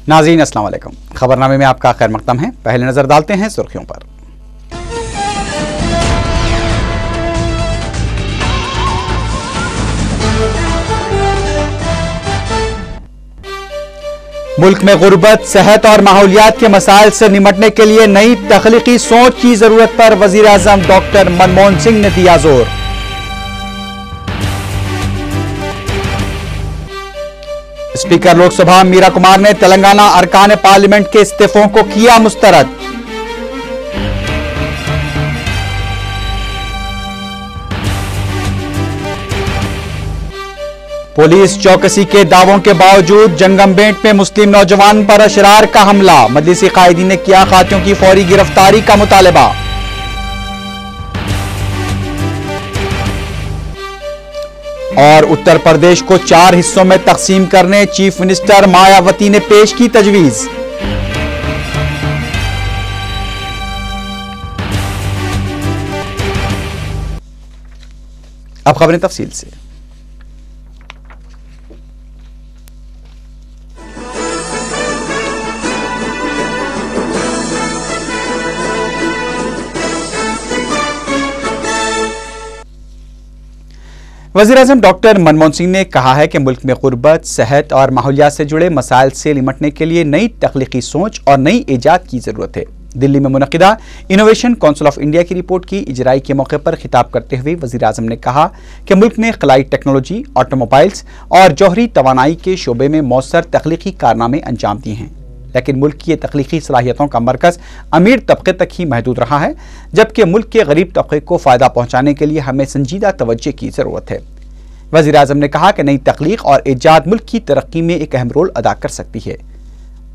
नाज़रीन अस्सलाम वालेकुम। खबरनामे में आपका खैर मकदम है। पहले नजर डालते हैं सुर्खियों पर। मुल्क में गुर्बत, सेहत और माहौलियात के मसाइल से निपटने के लिए नई तख्लीकी सोच की जरूरत पर वजीर आजम डॉक्टर मनमोहन सिंह ने दिया जोर। स्पीकर लोकसभा मीरा कुमार ने तेलंगाना अरकान पार्लियामेंट के इस्तीफों को किया मुस्तरद। पुलिस चौकसी के दावों के बावजूद जंगमबेंट में मुस्लिम नौजवान पर अशरार का हमला। मजलिसी कायदीन ने किया खातियों की फौरी गिरफ्तारी का मुतालबा। और उत्तर प्रदेश को 4 हिस्सों में तकसीम करने चीफ मिनिस्टर मायावती ने पेश की तजवीज। अब खबरें तफसील से। वज़ीर-ए-आज़म डॉक्टर मनमोहन सिंह ने कहा है कि मुल्क में गुर्बत, सेहत और माहौलियात से जुड़े मसाइल से निपटने के लिए नई तख्लीकी सोच और नई ईजाद की जरूरत है। दिल्ली में मुनक़िदा इनोवेशन काउंसिल ऑफ इंडिया की रिपोर्ट की इजराई के मौके पर खिताब करते हुए वज़ीर-ए-आज़म ने कहा कि मुल्क ने खलाई टेक्नोलॉजी, ऑटोमोबाइल्स और जौहरी तवानाई के शोबे में मौसर तख्लीकी कारनामे अंजाम दिए हैं, लेकिन मुल्क की तख्लीकी सलाहियतों का मरकज़ अमीर तबके तक ही महदूद रहा है, जबकि मुल्क के गरीब तबके को फ़ायदा पहुँचाने के लिए हमें संजीदा तवज्जो की ज़रूरत है। वज़ीर-ए-आज़म ने कहा कि नई तख्लीक और ईजाद मुल्क की तरक्की में एक अहम रोल अदा कर सकती है।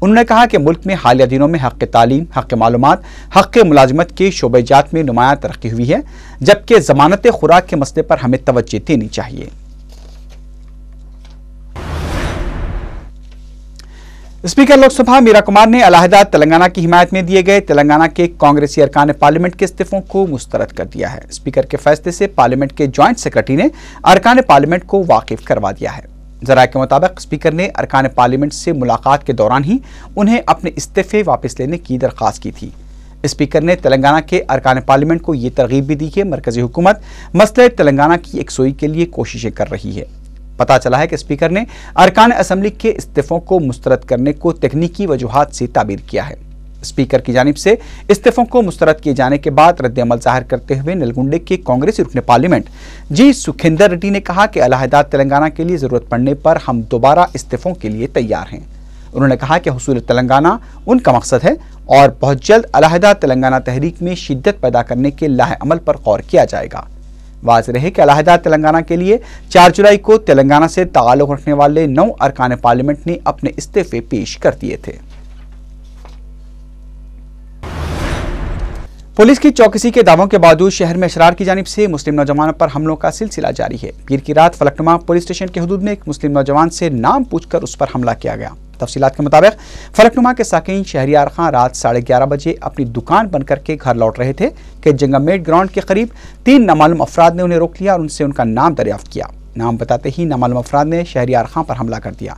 उन्होंने कहा कि मुल्क में हालिया दिनों में हक़ तालीम, हक़ मालूमात, हक़ मुलाजमत के शोबेजात में नुमायां तरक्की हुई है, जबकि ज़मानत खुराक के मसले पर हमें तवज्जो देनी चाहिए। स्पीकर लोकसभा मीरा कुमार ने अलहदा तेलंगाना की हिमायत में दिए गए तेलंगाना के कांग्रेसी अरकान पार्लियामेंट के इस्तीफों को मुस्तरद कर दिया है। स्पीकर के फैसले से पार्लियामेंट के ज्वाइंट सेक्रेटरी ने अरकान पार्लियामेंट को वाकिफ करवा दिया है। जराये के मुताबिक स्पीकर ने अरकान पार्लियामेंट से मुलाकात के दौरान ही उन्हें अपने इस्तीफे वापस लेने की दरख्वास्त की थी। स्पीकर ने तेलंगाना के अरकान पार्लियामेंट को ये तरगीब भी दी कि मरकजी हुकूमत मसले तेलंगाना की एकसोई के लिए कोशिशें कर रही है। पता चला है कि स्पीकर ने अरकान असम्बली के इस्तीफों को मुस्तरद करने को तकनीकी वजूहात से ताबीर किया है। स्पीकर की जानिब से इस्तीफों को मुस्तरद किए जाने के बाद रद्द-ए-अमल जाहिर करते हुए नलगुंडे के कांग्रेसी रुकन पार्लियामेंट जी सुखेंदर रेड्डी ने कहा कि अलहदा तेलंगाना के लिए जरूरत पड़ने पर हम दोबारा इस्तीफों के लिए तैयार हैं। उन्होंने कहा कि हुसूल तेलंगाना उनका मकसद है और बहुत जल्द अलहदा तेलंगाना तहरीक में शिद्दत पैदा करने के लाहे अमल पर गौर किया जाएगा। वाज़ेह रहे कि अलहदा तेलंगाना के लिए 4 जुलाई को तेलंगाना से ताल्लुक़ रखने वाले 9 अरकान पार्लियामेंट ने अपने इस्तीफे पेश कर दिए थे। पुलिस की चौकसी के दावों के बावजूद शहर में अशरार की जानिब से मुस्लिम नौजवानों पर हमलों का सिलसिला जारी है। पीर की रात फलकनुमा पुलिस स्टेशन के हुदूद में एक मुस्लिम नौजवान से नाम पूछकर उस पर हमला किया गया। तफसीलात के मुताबिक फलकनुमा के साकिन शहरियार खां रात 11:30 बजे अपनी दुकान बंद करके घर लौट रहे थे कि जंगमबेंट ग्राउंड के करीब 3 नामालूम अफराद ने उन्हें रोक लिया और उनसे उनका नाम दरियाफ्त किया। नाम बताते ही नामालूम अफराद ने शहरियार खां पर हमला कर दिया।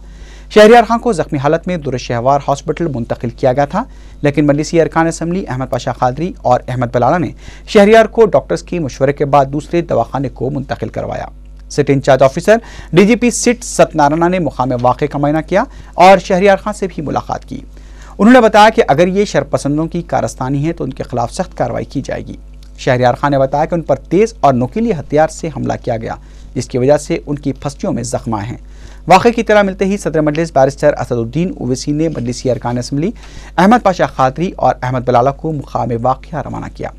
शहरियार खां को जख्मी हालत में दुरुशहवार हॉस्पिटल मुंतकिल किया गया था, लेकिन मजलिसी अरकान असम्बली अहमद पाशा कादरी और अहमद बलाला ने शहरियार को डॉक्टर्स के मशवरे के बाद दूसरे दवाखाने को मुंतकिल करवाया। SIT in charge officer DGP SIT Satyanarayan ने मुकाम वाक़े का मुआयना किया और शहरियार खां से भी मुलाकात की। उन्होंने बताया कि अगर ये शरपसंदों की कारस्तानी है तो उनके खिलाफ सख्त कार्रवाई की जाएगी। शहरियार खां ने बताया कि उन पर तेज और नुकीले हथियार से हमला किया गया, जिसकी वजह से उनकी फस्तियों में जख्म आए हैं। वाक़े की तरह मिलते ही सदर मजलिस बैरिस्टर असदुद्दीन ओवैसी ने मजलिसी अरकान असम्बली अहमद पाशा कादरी और अहमद बलाला को मुकाम वाक़या रवाना किया।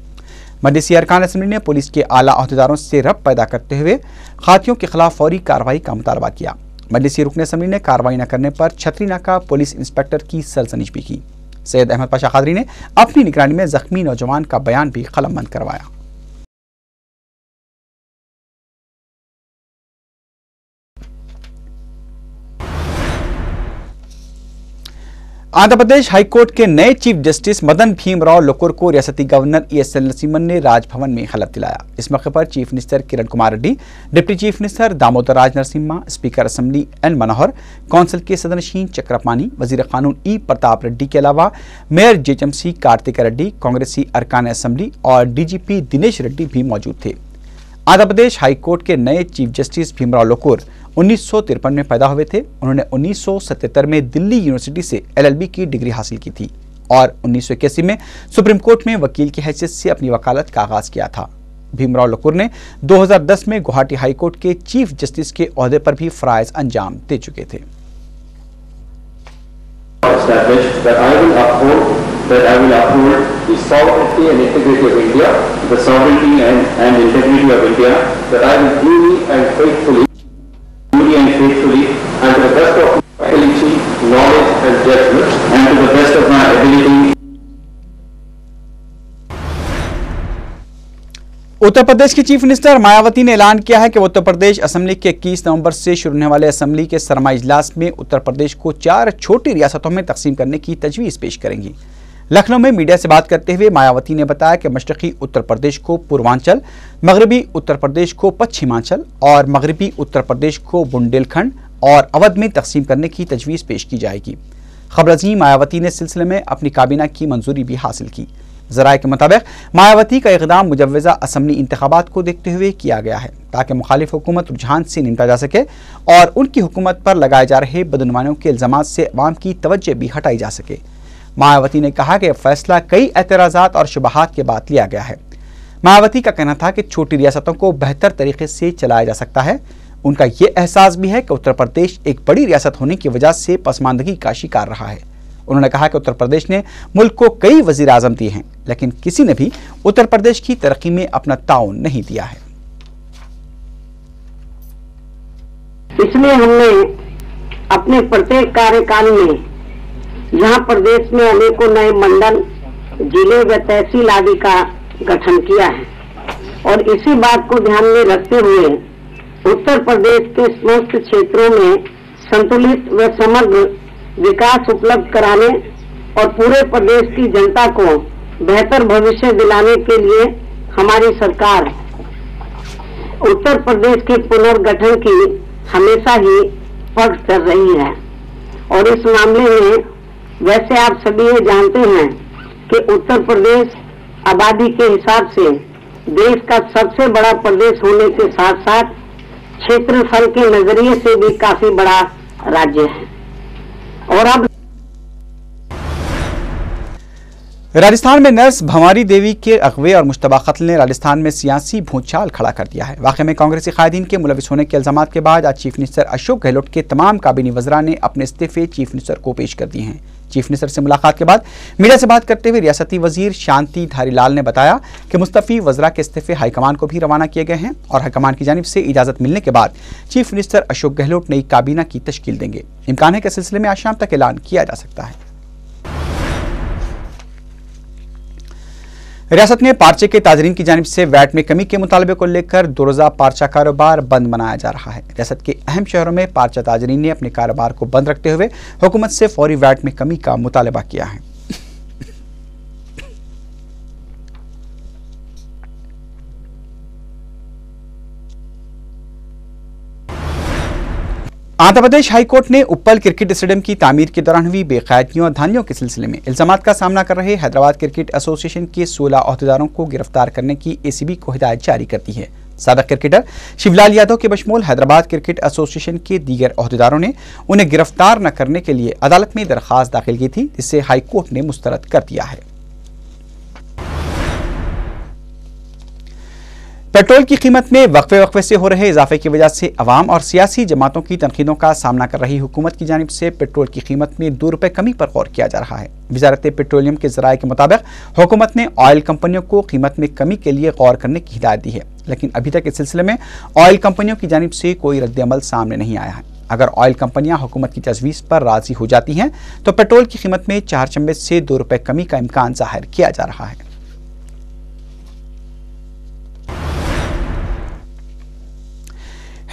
मजलिसी अरकान असम्बली ने पुलिस के आला अहदेदारों से रब पैदा करते हुए खातियों के खिलाफ फौरी कार्रवाई का मुतालबा किया। मजलिसी रुकन असम्बली ने कार्रवाई न करने पर छतरी नाका पुलिस इंस्पेक्टर की सरजनिश भी की। सैयद अहमद पाशा कादरी ने अपनी निगरानी में जख्मी नौजवान का बयान भी कलमबंद करवाया। आंध्र प्रदेश हाईकोर्ट के नए चीफ जस्टिस मदन भीमराव लोकुर को रियासती गवर्नर ESL नरसिम्हन ने राजभवन में खिताब दिलाया। इस मौके पर chief minister Kiran Kumar Reddy, deputy chief minister Damodar Raj Narasimha, speaker assembly N Manohar, council के सदनशीन चक्रपानी, वजीर कानून E प्रताप रेड्डी के अलावा मेयर JHMC कार्तिका रेड्डी, कांग्रेसी अरकान असेंबली और DGP दिनेश रेड्डी भी मौजूद थे। आंध्र प्रदेश हाईकोर्ट के नए चीफ जस्टिस भीमराव लोकुर 1953 में पैदा हुए थे। उन्होंने 1977 में दिल्ली यूनिवर्सिटी से LLB की डिग्री हासिल की थी और 1981 में सुप्रीम कोर्ट में वकील की हैसियत से अपनी वकालत का आगाज किया था। भीमराव लोकुर ने 2010 में गुवाहाटी हाईकोर्ट के चीफ जस्टिस के ओहदे पर भी फराइज अंजाम दे चुके थे। That I will uphold the sovereignty and integrity of India, the sovereignty and integrity of India, that I will duly and faithfully, and to the best of my ability, knowledge and judgment, and to the best of my ability. Uttar Pradesh की chief minister Mayawati ने ऐलान किया है कि वो Uttar Pradesh assembly के 21 नवंबर से शुरू होने वाले असेंबली के सरमा इजलास में उत्तर प्रदेश को 4 छोटी रियासतों में तकसीम करने की तजवीज़ पेश करेंगी। लखनऊ में मीडिया से बात करते हुए मायावती ने बताया कि मशरक़ी उत्तर प्रदेश को पूर्वांचल, मगरबी उत्तर प्रदेश को पश्चिमांचल और मगरबी उत्तर प्रदेश को बुंदेलखंड और अवध में तकसीम करने की तजवीज़ पेश की जाएगी। खबरअज़ीं मायावती ने इस सिलसिले में अपनी काबीना की मंजूरी भी हासिल की। ज़राए के मुताबिक मायावती का इक़दाम मुजव्वज़ा असम्बली इंतखाबात को देखते हुए किया गया है ताकि मुखालिफ हुकूमत रुझान से निपटा जा सके और उनकी हुकूमत पर लगाए जा रहे बदनुमानियों के इल्ज़ामात से अवाम की तवज्जो भी हटाई जा सके। मायावती ने कहा कि फैसला कई एतराज़ात और शुबहात के बाद लिया गया है। मायावती का कहना था कि छोटी रियासतों को बेहतर तरीके से चलाया जा सकता है। उनका ये एहसास भी है कि उत्तर प्रदेश एक बड़ी रियासत होने की वजह से पसमानदगी का शिकार रहा है। उन्होंने कहा कि उत्तर प्रदेश ने मुल्क को कई वज़ीर आज़म दिए हैं, लेकिन किसी ने भी उत्तर प्रदेश की तरक्की में अपना ताउन नहीं दिया है। इसलिए हमने अपने प्रत्येक कार्यकाल में जहां प्रदेश में अनेकों नए मंडल, जिले व तहसील आदि का गठन किया है और इसी बात को ध्यान में रखते हुए उत्तर प्रदेश के समस्त क्षेत्रों में संतुलित व समग्र विकास उपलब्ध कराने और पूरे प्रदेश की जनता को बेहतर भविष्य दिलाने के लिए हमारी सरकार उत्तर प्रदेश के पुनर्गठन की हमेशा ही पक्ष कर रही है। और इस मामले में वैसे आप सभी ये जानते हैं कि उत्तर प्रदेश आबादी के हिसाब से देश का सबसे बड़ा प्रदेश होने के साथ साथ क्षेत्रफल के नजरिए से भी काफी बड़ा राज्य है। और अब राजस्थान में नर्स भंवारी देवी के अगवे और मुश्तबा कत्ल ने राजस्थान में सियासी भूचाल खड़ा कर दिया है। वाक़े में कांग्रेसी कायदीन के मुलविस होने के इल्जामात के बाद आज चीफ मिनिस्टर अशोक गहलोत के तमाम काबीनी वज़रा ने अपने इस्तीफे चीफ मिनिस्टर को पेश कर दिए हैं। चीफ मिनिस्टर से मुलाकात के बाद मीडिया से बात करते हुए रियासती वजीर शांति धारीलाल ने बताया कि मुस्तफ़ी वज़रा के इस्तीफे हाईकमान को भी रवाना किए गए हैं और हाईकमान की जानिब से इजाज़त मिलने के बाद चीफ मिनिस्टर अशोक गहलोत नई काबीना की तश्कील देंगे। इम्कान है कि सिलसिले में आज शाम तक ऐलान किया जा सकता है। रियासत में पार्चे के ताजरीन की जानिब से वैट में कमी के मुतालबे को लेकर 2 रोज़ा पार्चा कारोबार बंद मनाया जा रहा है। रियासत के अहम शहरों में पार्चा ताजरीन ने अपने कारोबार को बंद रखते हुए हुकूमत से फौरी वैट में कमी का मुतालबा किया है। आंध्र प्रदेश हाईकोर्ट ने उप्पल क्रिकेट स्टेडियम की तामीर के दौरान हुई बेकायदगियों और धांधलियों के सिलसिले में इल्जामात का सामना कर रहे हैदराबाद क्रिकेट एसोसिएशन के 16 अहदेदारों को गिरफ्तार करने की ACB को हिदायत जारी कर दी है। साबिक क्रिकेटर शिवलाल यादव के बशमूल हैदराबाद क्रिकेट एसोसिएशन के दीगर अहदेदारों ने उन्हें गिरफ्तार न करने के लिए अदालत में दरखास्त दाखिल की थी, जिसे हाईकोर्ट ने मुस्तरद कर दिया है। पेट्रोल की कीमत में वक्फे से हो रहे इजाफे की वजह से अवाम और सियासी जमातों की तनकीदों का सामना कर रही हुकूमत की जानिब से पेट्रोल की कीमत में 2 रुपये कमी पर गौर किया जा रहा है। वजारत पेट्रोलियम के ज़राए के मुताबिक हुकूमत ने ऑयल कंपनियों को कीमत में कमी के लिए गौर करने की हिदायत दी है, लेकिन अभी तक इस सिलसिले में ऑयल कंपनियों की जानिब से कोई रद्द-ए-अमल सामने नहीं आया है। अगर ऑयल कंपनियां हुकूमत की तजवीज़ पर राजी हो जाती हैं तो पेट्रोल की कीमत में 4 चंबे से 2 रुपये कमी का इम्कान जाहिर किया जा रहा है।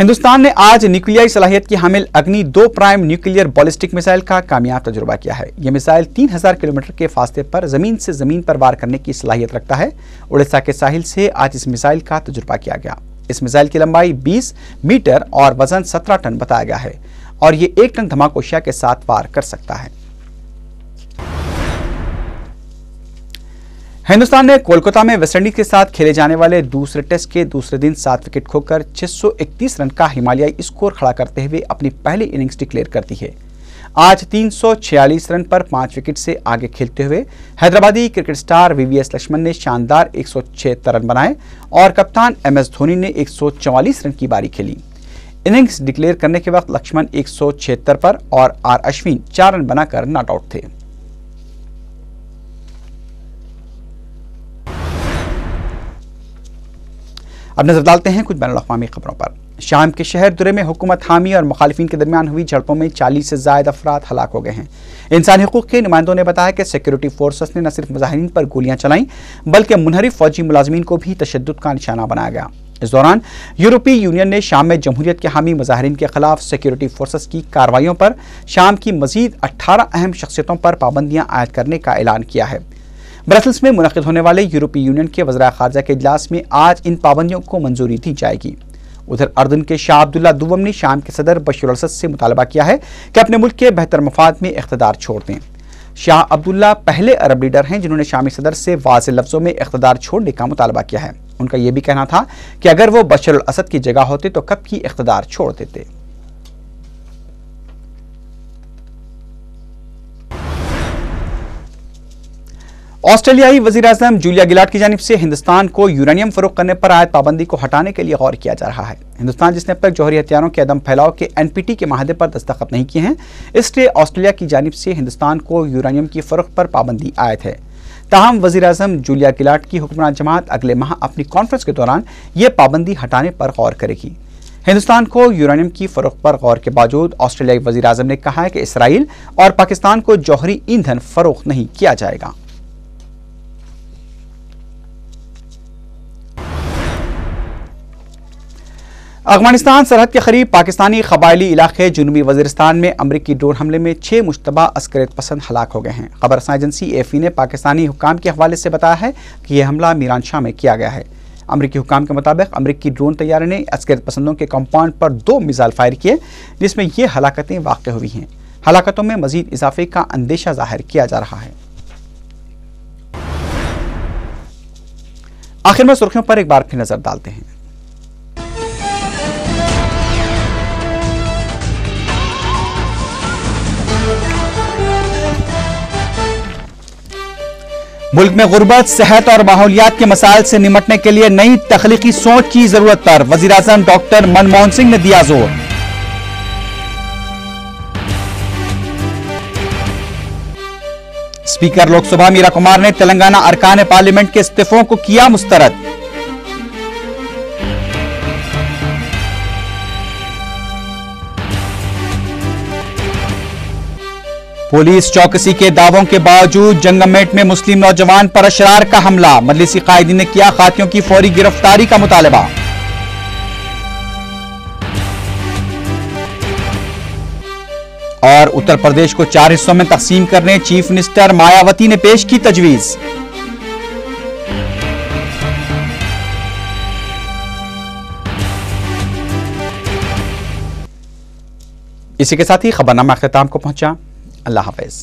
हिंदुस्तान ने आज न्यूक्लियाई सलाहियत की हामिल अग्नि 2 प्राइम न्यूक्लियर बैलिस्टिक मिसाइल का कामयाब तजुर्बा किया है। यह मिसाइल 3000 किलोमीटर के फासले पर जमीन से जमीन पर वार करने की सलाहियत रखता है। उड़ीसा के साहिल से आज इस मिसाइल का तजुर्बा किया गया। इस मिसाइल की लंबाई 20 मीटर और वजन 17 टन बताया गया है और ये 1 टन धमाकोशिया के साथ वार कर सकता है। हिंदुस्तान ने कोलकाता में वेस्टइंडीज के साथ खेले जाने वाले दूसरे टेस्ट के दूसरे दिन 7 विकेट खोकर 631 रन का हिमालयाई स्कोर खड़ा करते हुए अपनी पहली इनिंग्स डिक्लेयर कर दी है। आज 346 रन पर 5 विकेट से आगे खेलते हुए हैदराबादी क्रिकेट स्टार वीवीएस लक्ष्मण ने शानदार 176 रन बनाए और कप्तान एमएस धोनी ने 144 रन की बारी खेली। इनिंग्स डिक्लेयर करने के वक्त लक्ष्मण 176 पर और आर अश्विन 4 रन बनाकर नॉट आउट थे। अब नजर डालते हैं कुछ बैनुल-अक़वामी खबरों पर। शाम के शहर दुरे में हुकूमत हामी और मुखालिफिन के दरमियान हुई झड़पों में 40 से ज़ायद अफराद हलाक हो गए हैं। इंसानी हुकूक के नुमाइंदों ने बताया कि सिक्योरिटी फोर्सेस ने न सिर्फ मुजाहिरीन पर गोलियां चलाईं बल्कि मुनहरिफ फौजी मुलाजमीन को भी तशद्दुद का निशाना बनाया गया। इस दौरान यूरोपीय यूनियन ने शाम में जमहूरियत के हामी मुजाहिरीन के खिलाफ सिक्योरिटी फोर्सेस की कार्रवाइयों पर शाम की मजीद 18 अहम शख्सियतों पर पाबंदियां आयद करने का ऐलान किया है। ब्रसल्स में मुनक़िद होने वाले यूरोपीय यूनियन के वज़ीर ख़ारजा के इजलास में आज इन पाबंदियों को मंजूरी दी जाएगी। उधर अर्दन के शाह अब्दुल्ला दुवम ने शाम के सदर बशर अल-असद से मुतालबा किया है कि अपने मुल्क के बेहतर मफाद में इख्तिदार छोड़ दें। शाह अब्दुल्ला पहले अरब लीडर हैं जिन्होंने शामी सदर से वाज़ेह लफ्ज़ों में इख्तिदार छोड़ने का मुतालबा किया है। उनका यह भी कहना था कि अगर वो बशर अल-असद की जगह होते तो कब की इख्तिदार छोड़ देते। ऑस्ट्रेलियाई वज़ीर आज़म जूलिया गिलार्ड की जानिब से हिंदुस्तान को यूरेनियम फरोख्त करने पर आयद पाबंदी को हटाने के लिए गौर किया जा रहा है। हिंदुस्तान जिसने अब तक जौहरी हथियारों के अदम फैलाव के NPT के माहदे पर दस्तखत नहीं किए हैं, इसलिए ऑस्ट्रेलिया की जानिब से हिंदुस्तान को यूरेनियम की फरोख्त पर पाबंदी आयद है। ताहम वज़ीर आज़म जूलिया गिलार्ड की हुक्मरान जमात अगले माह अपनी कॉन्फ्रेंस के दौरान ये पाबंदी हटाने पर गौर करेगी। हिंदुस्तान को यूरेनियम की फरोख्त पर गौर के बावजूद ऑस्ट्रेलियाई वज़ीर आज़म ने कहा है कि इसराइल और पाकिस्तान को जौहरी ईंधन फरोख्त नहीं किया जाएगा। अफगानिस्तान सरहद के करीब पाकिस्तानी कबायली इलाके जुनूबी वज़ीरिस्तान में अमरीकी ड्रोन हमले में 6 मुश्तबा अस्करियत पसंद हलाक हो गए हैं। खबरसां एजेंसी AFP ने पाकिस्तानी हुक्काम के हवाले से बताया है कि यह हमला मीरानशाह में किया गया है। अमरीकी हुक्काम के मुताबिक अमरीकी ड्रोन तैयारे ने अस्करियत पसंदों के कंपाउंड पर 2 मिसाइल फायर किए जिसमें ये हलाकतें वाक़ हुई हैं। हलाकतों में मजीद इजाफे का अंदेशा जाहिर किया जा रहा है। आखिर में सुर्खियों पर एक बार फिर नजर डालते हैं। मुल्क में गुर्बत, सेहत और माहौलियात के मसाइल से निमटने के लिए नई तख्लीकी सोच की जरूरत पर वज़ीर आज़म डॉक्टर मनमोहन सिंह ने दिया जोर। स्पीकर लोकसभा मीरा कुमार ने तेलंगाना अरकान पार्लियामेंट के इस्तीफों को किया मुस्तरद। पुलिस चौकसी के दावों के बावजूद जंगमेट में मुस्लिम नौजवान पर अशरार का हमला। मजलिसी कायदीन ने किया खातियों की फौरी गिरफ्तारी का मुतालबा। और उत्तर प्रदेश को 4 हिस्सों में तकसीम करने चीफ मिनिस्टर मायावती ने पेश की तजवीज। इसी के साथ ही खबरनामा अख्ताम को पहुंचा। अल्लाह हाफ़िज़।